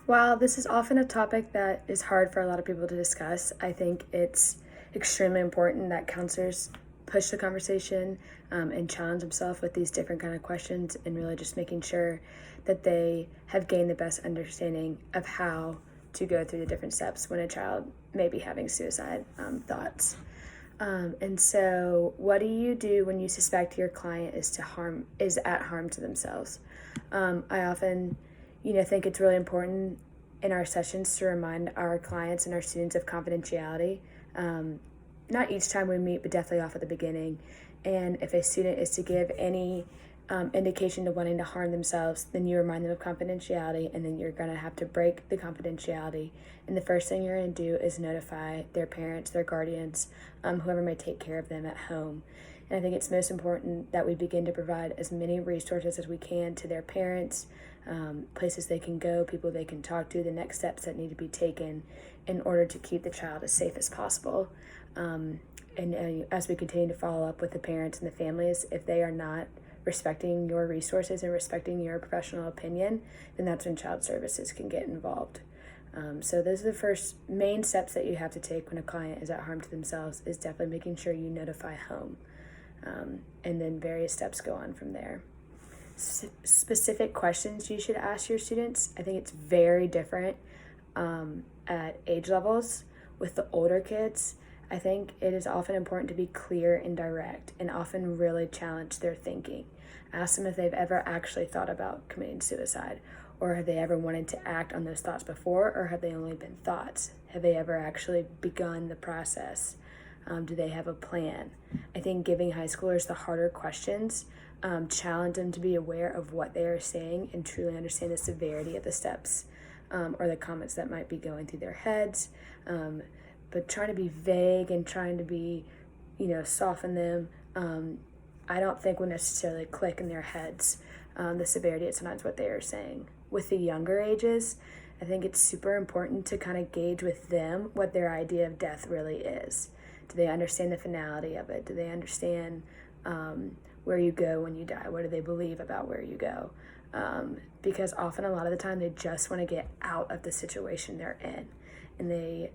While this is often a topic that is hard for a lot of people to discuss, I think it's extremely important that counselors push the conversation and challenge themselves with these different kind of questions and really just making sure that they have gained the best understanding of how to go through the different steps when a child may be having suicide thoughts. And so, what do you do when you suspect your client is at harm to themselves? I often, think it's really important in our sessions to remind our clients and our students of confidentiality. Not each time we meet, but definitely off at the beginning. And if a student is to give any indication to wanting to harm themselves, then you remind them of confidentiality, and then you're going to have to break the confidentiality. And the first thing you're going to do is notify their parents, their guardians, whoever may take care of them at home. And I think it's most important that we begin to provide as many resources as we can to their parents, places they can go, people they can talk to, the next steps that need to be taken in order to keep the child as safe as possible. And as we continue to follow up with the parents and the families, if they are not respecting your resources and respecting your professional opinion, then that's when child services can get involved. So those are the first main steps that you have to take when a client is at harm to themselves, is definitely making sure you notify home. And then various steps go on from there. Specific questions you should ask your students. I think it's very different at age levels. With the older kids, I think it is often important to be clear and direct and often really challenge their thinking. Ask them if they've ever actually thought about committing suicide, or have they ever wanted to act on those thoughts before, or have they only been thoughts? Have they ever actually begun the process? Do they have a plan? I think giving high schoolers the harder questions, challenge them to be aware of what they are saying and truly understand the severity of the steps or the comments that might be going through their heads. But trying to be vague and trying to be, soften them, I don't think will necessarily click in their heads the severity of sometimes what they are saying. With the younger ages, I think it's super important to kind of gauge with them what their idea of death really is. Do they understand the finality of it? Do they understand where you go when you die? What do they believe about where you go? Because often, a lot of the time, they just want to get out of the situation they're in. And they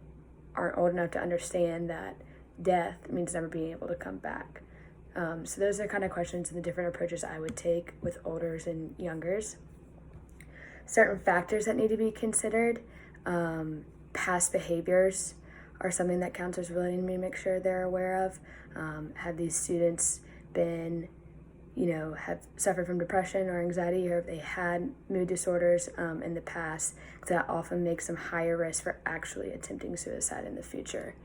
aren't old enough to understand that death means never being able to come back. So those are kind of questions and the different approaches I would take with olders and youngers. Certain factors that need to be considered. Past behaviors are something that counselors really need to make sure they're aware of. Have these students been, have suffered from depression or anxiety, or have they had mood disorders in the past? That often makes them higher risk for actually attempting suicide in the future.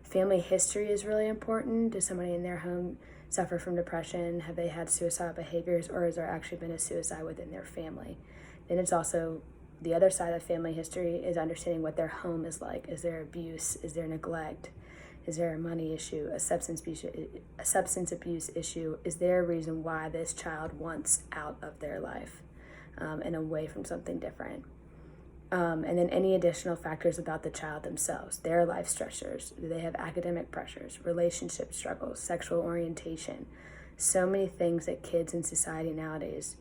Family history is really important. Does somebody in their home suffer from depression? Have they had suicidal behaviors, or has there actually been a suicide within their family? Then it's also the other side of family history is understanding what their home is like. Is there abuse? Is there neglect? Is there a money issue, a substance abuse issue? Is there a reason why this child wants out of their life and away from something different? And then any additional factors about the child themselves, their life stressors. Do they have academic pressures, relationship struggles, sexual orientation? So many things that kids in society nowadays,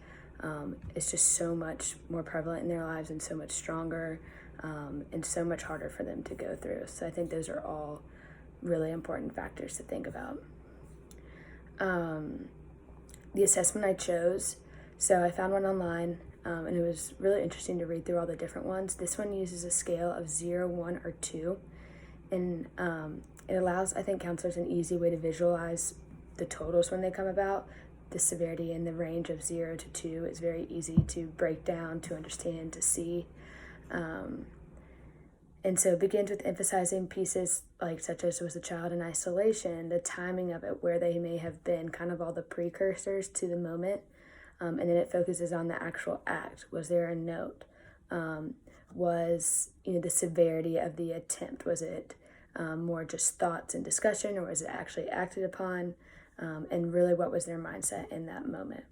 it's just so much more prevalent in their lives and so much stronger and so much harder for them to go through. So I think those are all really important factors to think about. The assessment I chose, so I found one online and it was really interesting to read through all the different ones. This one uses a scale of 0, 1, or 2, and it allows, I think, counselors an easy way to visualize the totals when they come about. The severity in the range of 0 to 2 is very easy to break down, to understand, to see. And so it begins with emphasizing pieces such as was the child in isolation, the timing of it, where they may have been, kind of all the precursors to the moment. And then it focuses on the actual act. Was there a note? Was the severity of the attempt? Was it more just thoughts and discussion, or was it actually acted upon? And really, what was their mindset in that moment?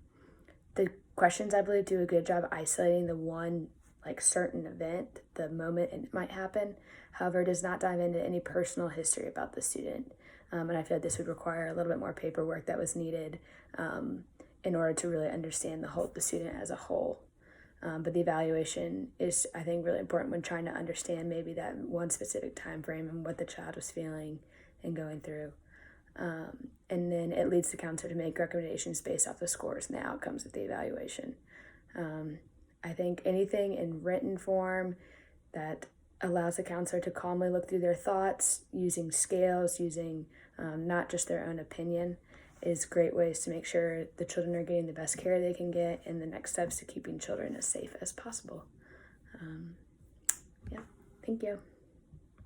The questions, I believe, do a good job isolating the one certain event, the moment it might happen. However, it does not dive into any personal history about the student. And I feel like this would require a little bit more paperwork that was needed in order to really understand the student as a whole. But the evaluation is, I think, really important when trying to understand maybe that one specific time frame and what the child was feeling and going through. And then it leads the counselor to make recommendations based off the scores and the outcomes of the evaluation. I think anything in written form that allows the counselor to calmly look through their thoughts, using scales, using not just their own opinion, is great ways to make sure the children are getting the best care they can get, and the next steps to keeping children as safe as possible. Yeah, thank you.